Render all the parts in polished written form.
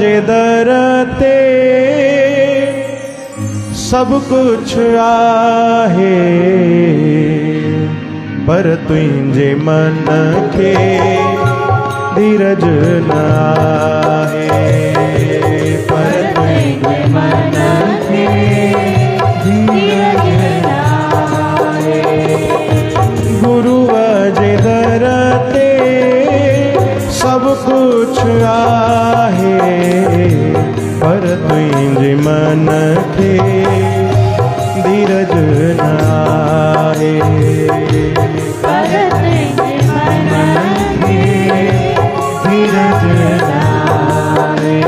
जे दर ते सब कुछ आहे, पर तुझे मन के धीरज न आहे, पर तुझे मन के धीरज न आहे। गुरु जे दर ते सब कुछ आहे, पर तुझे मन के धीरज न आहे, पर तुझे मन के धीरज न आहे।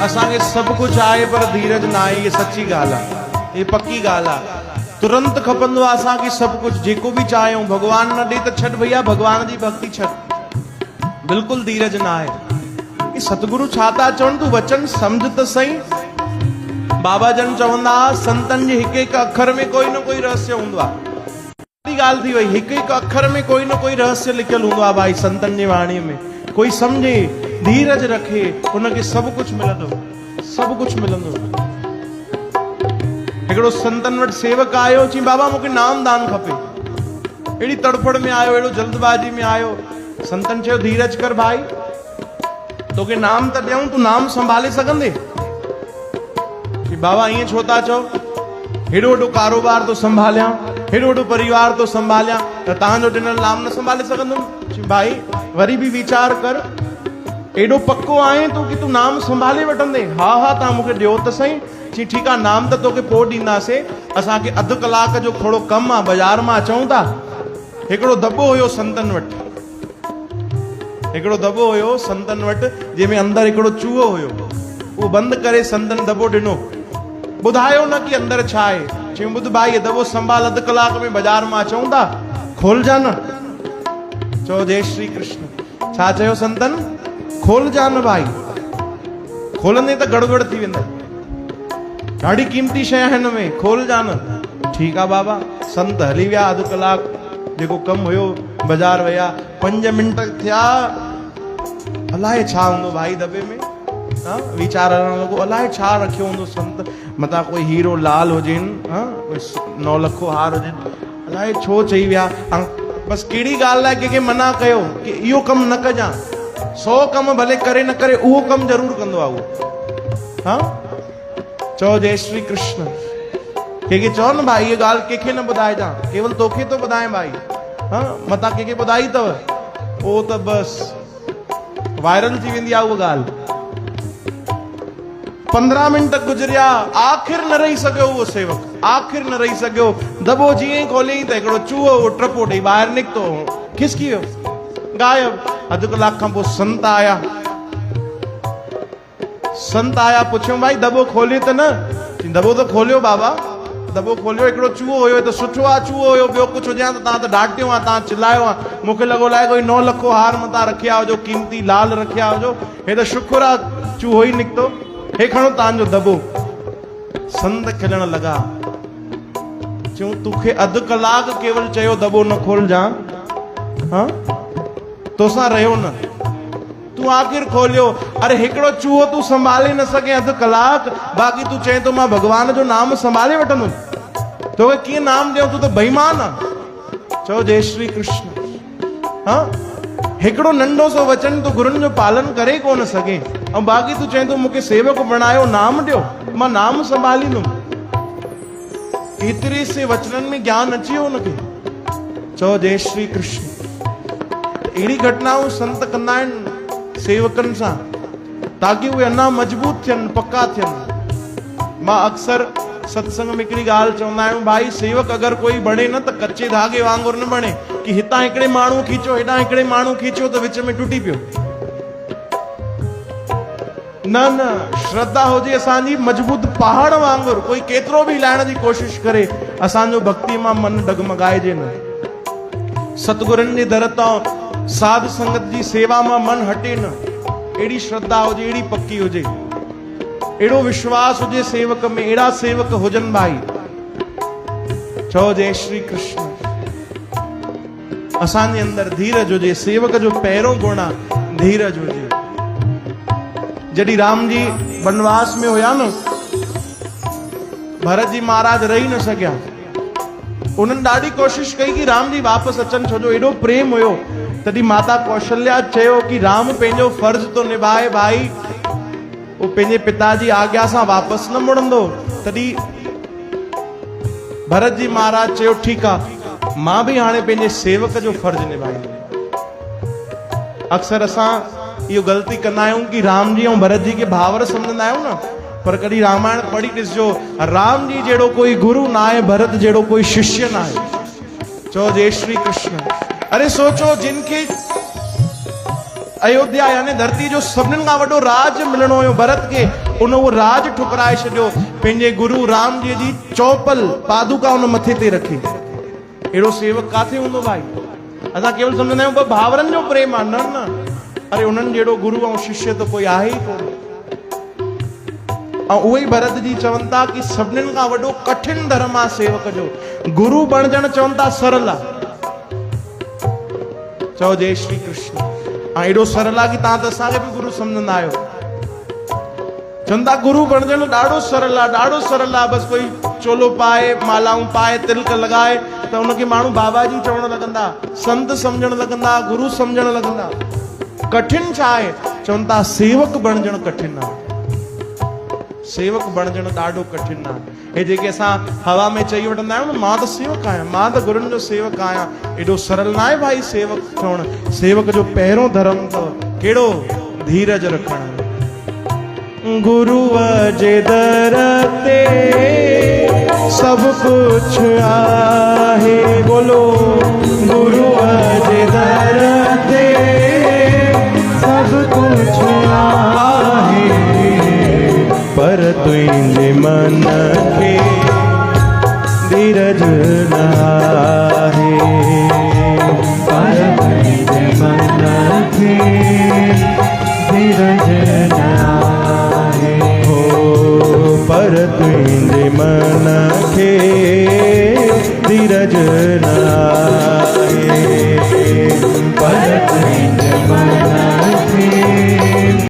असांखे सब कुछ आए पर धीरज ना आए, ये सच्ची गाल है, ये पक्की गाल है। तुरंत खपंदो आहे असांखे सब कुछ, जेको भी चाहूं भगवान न दे तो छॾ भैया, भगवान जी भक्ति छॾ, बिल्कुल धीरज ना आहे। सतगुरु छा था चवनि, तूं वचन समझ त सही। बाबा जन चवंदा संतन जे हिक हिक अखर में कोई न कोई रहस्य हूंदो आहे। ॻाल्हि थी वई, हिक हिक अखर में कोई न कोई रहस्य लिखियल हूंदो आहे भाई संतन जी वाणी में। कोई समझे, धीरज रखे, उनके सब कुछ मिलंदो, सब कुछ मिलंदो। हिकिड़ो संतन वटि सेवक आयो, चई बाबा मूंखे नाम दान खपे। अहिड़ी तड़फड़ में आयो, अहिड़ो जल्दबाजी में आयो। संतन चयो धीरज कर भाई, तोखे नाम त ॾियूं, तूं नाम संभाले सघंदे? बाबा ईअं छो था चओ, हेॾो वॾो कारोबार तो संभालियां, हेॾो वॾो परिवार तो संभालियां, त तव्हांजो ॾिनल नाम न संभाले सघंदुमि? भाई वरी भी विचार कर, एडो पक्को आए तो कि तू नाम संभाले वठंदे? हा हा तव्हां मूंखे ॾियो त सही। चई ठीकु आहे, नाम त तोखे पोइ ॾींदासीं, असांखे अधु कलाक जो थोरो कमु आहे, बाज़ार मां अचूं था। हिकिड़ो दॿो हुयो संतन वटि, हिकिड़ो दॿो हुयो संतन वटि, जंहिंमें अंदरि हिकिड़ो चूहो हुयो। उहो बंदि करे संतन दॿो ॾिनो, ॿुधायो न कि अंदरि छा आहे। चई ॿुध भाई, ये दॿो संभाल, अधु कलाक में बाज़ार मां अचूं था, खोलजा न। चओ जय श्री कृष्ण। छा चयो संतन? खोल जा न भाई, खोलंदे त गड़बड़ थी वेंदा, ॾाढी कीमती शइ आहे हिन में, खोल जा न। ठीकु आहे बाबा। संत हली विया, अधु कलाक जेको कमु हुयो बाज़ार विया। 5 मिंट थिया, अलाए छा हूंदो भाई दॿे में, वीचार लॻो अलाए छा रखियो हूंदो संत, मथां कोई हीरो लाल हुजनि, 9 लखो हार हुजनि, अलाए छो चई विया। बस कहिड़ी ॻाल्हि लाइ कंहिंखे मना कयो कि इहो कमु न कजां, 100 कम भले करे न करे, उहो कम जरूर कंदो आहे उहो। हाँ चओ जय श्री कृष्ण। कंहिंखे चओ न भाई, ये ॻाल्हि कंहिंखे न ॿुधाइजां, केवल तोखे तो ॿुधाए भाई। हाँ मतां कंहिंखे ॿुधाई अथव, उहो त बस वायरल थी वेंदी आहे उहा ॻाल्हि। 15 मिंट गुजरिया, आखिर न रही सघियो उहो सेवक, आखिर न रही सघियो। दॿो जीअं ई खोलियईं त हिकिड़ो चूहो उहो टपो ॾेई ॿाहिरि निकितो, खिसकी वियो, गायब। अधु कलाक खां पोइ संत आया, संत आया, पुछियो भाई दॿो खोलियो त न? दॿो त खोलियो बाबा, दॿो खोलियो, हिकिड़ो चूहो हुयो, त सुठो आहे चूहो हुयो, ॿियो कुझु हुजे त तव्हां त डांटियो आहे, तव्हां चिल्लायो आहे, मूंखे लॻो अलाए कोई 9 लखो हार मथां रखिया हुजो, कीमती लाल रखिया हुजो, हे त शुक्र आहे चूहो ई निकितो, हे खणो तव्हांजो दॿो। संत खिलण लॻा, चयूं तोखे अधु कलाक केवल चयो दॿो न खोलजां, हाँ तोसां रहियो न, तू आखिर खोलियो। अरे हिकिड़ो चूहो तू संभाले न सके अधु कलाक, बाक़ी तू चए तो मां भगवान जो नाम संभाले वठंदुमि, तोखे कीअं नाम ॾियो, तू त बेईमान आहे। चओ जय श्री कृष्ण। हाँ हिकिड़ो नंढो सो वचन तू गुरुनि जो पालन करे कोन सघे, ऐं बाक़ी तू चए तो मूंखे सेवक बणायो, नाम ॾियो, मां नाम संभालींदुमि। एतिरे से वचननि में ज्ञान अची वियो हुनखे। चओ जय श्री कृष्ण। अहिड़ी घटनाऊं संत कंदा आहिनि सेवकनि सां, ताकि उहे अञा मजबूत थियनि, पक्का थियनि। मां अक्सर सत्संग में हिकिड़ी ॻाल्हि चवंदा आहियूं, भाई सेवक अगरि कोई बणे न त कच्चे धागे वांगुरु न बणे, कि हितां हिकिड़े माण्हू खींचो, हेॾां हिकिड़े माण्हू खींचो त विच में टुटी पियो। न न, श्रद्धा हुजे असांजी मजबूत पहाड़ वांगुरु, कोई केतिरो बि हिलाइण जी कोशिश करे असांजो भक्ति मां मन डगमगाइजे न। सतगुरनि जे दर तां साध संगत जी सेवा मां मन हटे न। एड़ी श्रद्धा हुजे, एड़ी पक्की हुजे, एड़ो विश्वास हुजे सेवक में, एड़ा सेवक हुजन भाई। चओ जय श्री कृष्ण। असांजे अंदर धीरज हुजे। सेवक जो पहिरों गुण आहे धीरज हुजे। जॾहिं राम जी वनवास में हुया न, भरत जी महाराज रही न सघिया। उन्हनि ॾाढी कोशिश कई कि राम जी वापसि अचनि, छो जो एॾो प्रेम हुयो। तॾहिं माता कौशल्या चयो कि राम पंहिंजो फर्ज़ तो निभाए भाई, वो पंहिंजे पिता जी आज्ञा सां वापसि न मुड़ंदो। तॾहिं भरत जी महाराज चयो ठीकु आहे, मां बि हाणे पंहिंजे सेवक जो फर्ज़ निभाईंदुमि। अक्सर असां इहो ग़लती कंदा आहियूं कि राम जी ऐं भरत जी खे भावर सम्झंदा आहियूं न, पर कॾहिं रामायण पढ़ी ॾिसजो, राम जी जहिड़ो कोई गुरु न आहे, भरत जहिड़ो कोई शिष्य न आहे। चओ जय श्री कृष्ण। अरे सोचो, जिनखे अयोध्या यानी धरती जो सभिनीनि खां वॾो राज मिलणो हुयो भरत खे, उन उहो राज ठुकराए छॾियो, पंहिंजे गुरु राम जी जी चौपल पादुका उन मथे ते रखी। अहिड़ो सेवक काथे हूंदो भाई? असां केवल सम्झंदा आहियूं ॿ भावरनि जो प्रेम आहे। न न, अरे उन्हनि जहिड़ो गुरु ऐं शिष्य त कोई आहे ई कोन। ऐं उहे ई भरत जी चवनि था कि सभिनीनि खां वॾो कठिन धर्म आहे सेवक जो। गुरु बणजण चवनि था सरल आहे। चओ जय श्री कृष्ण। ऐं एॾो सरल आहे कि तव्हां त असांखे बि गुरु सम्झंदा आहियो। चवनि था गुरु बणजण ॾाढो सरल आहे, ॾाढो सरल आहे। बसि कोई चोलो पाए, मालाऊं पाए, तिलक लॻाए त उनखे माण्हू बाबा जी चवण लॻंदा, संत सम्झण लॻंदा, गुरु सम्झण लॻंदा। कठिन छा आहे? चवनि था सेवक बणजण कठिन आहे। सेवक बणजण ॾाढो कठिन आहे। हे जेके असां हवा में चई वठंदा आहियूं न, मां त सेवक आहियां, मां त गुरुनि जो सेवक आहियां, एॾो सरल न आहे भाई सेवक ठहणु। सेवक जो पहिरों धर्म अथव कहिड़ो? धीरज रखणु। गुरुअ जे दर ते सब कुछ आहे। बोलो गुरुअ जे दर ते सब कुछ आहे, पर तुंहिंजे मन खे धीरज न आहे। पर तुंहिंजे मन खे धीरज